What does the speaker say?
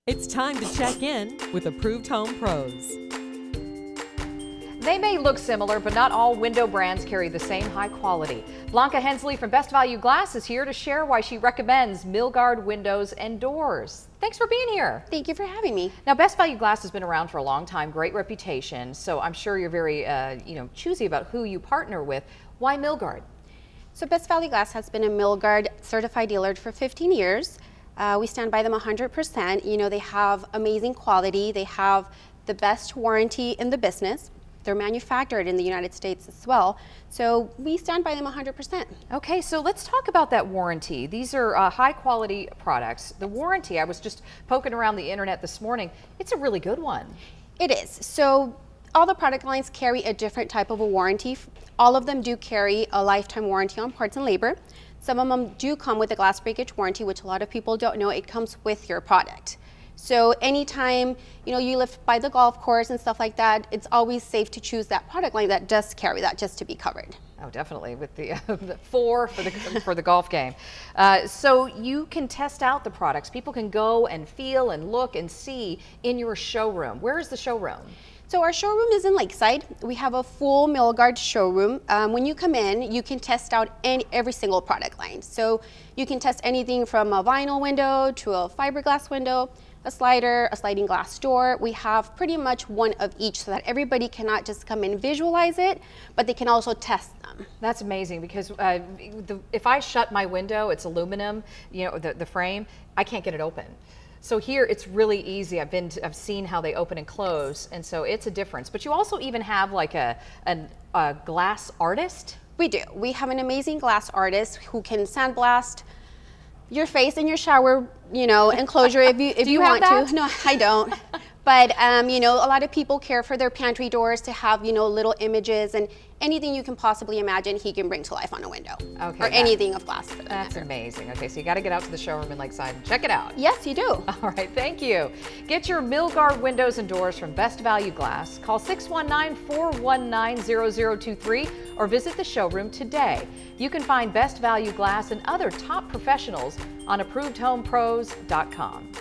It's time to check in with Approved Home Pros. They may look similar, but not all window brands carry the same high quality. Blanca Hensley from Best Value Glass is here to share why she recommends Milgard windows and doors. Thanks for being here. Thank you for having me. Now, Best Value Glass has been around for a long time, great reputation, so I'm sure you're very choosy about who you partner with. Why Milgard? So Best Value Glass has been a Milgard certified dealer for 15 years. We stand by them 100%. You know, they have amazing quality. They have the best warranty in the business. They're manufactured in the United States as well. So we stand by them 100%. Okay, so let's talk about that warranty. These are high quality products. The warranty, I was just poking around the internet this morning. It's a really good one. It is. So all the product lines carry a different type of a warranty. All of them do carry a lifetime warranty on parts and labor. Some of them do come with a glass breakage warranty, which a lot of people don't know. It comes with your product. So anytime you live by the golf course and stuff like that, it's always safe to choose that product line that does carry that, just to be covered. Oh, definitely, with the 4 for the golf game. So you can test out the products. People can go and feel and look and see in your showroom. Where is the showroom? So our showroom is in Lakeside. We have a full Milgard showroom. When you come in, you can test out every single product line. So you can test anything from a vinyl window to a fiberglass window, a slider, a sliding glass door. We have pretty much one of each so that everybody cannot just come in and visualize it, but they can also test them. That's amazing, because if I shut my window, it's aluminum, the frame, I can't get it open. So here it's really easy. I've seen how they open and close, and so it's a difference. But you also even have like a glass artist? We do. We have an amazing glass artist who can sandblast your face in your shower, enclosure if you want to. No, I don't. But a lot of people care for their pantry doors to have little images, and anything you can possibly imagine he can bring to life on a window. Okay. Or anything of glass for that That's matter. amazing. Okay, so you got to get out to the showroom in Lakeside and check it out. Yes, you do. All right, thank you. Get your Milgard windows and doors from Best Value Glass. Call 619-419-0023 or visit the showroom today. You can find Best Value Glass and other top professionals on ApprovedHomePros.com.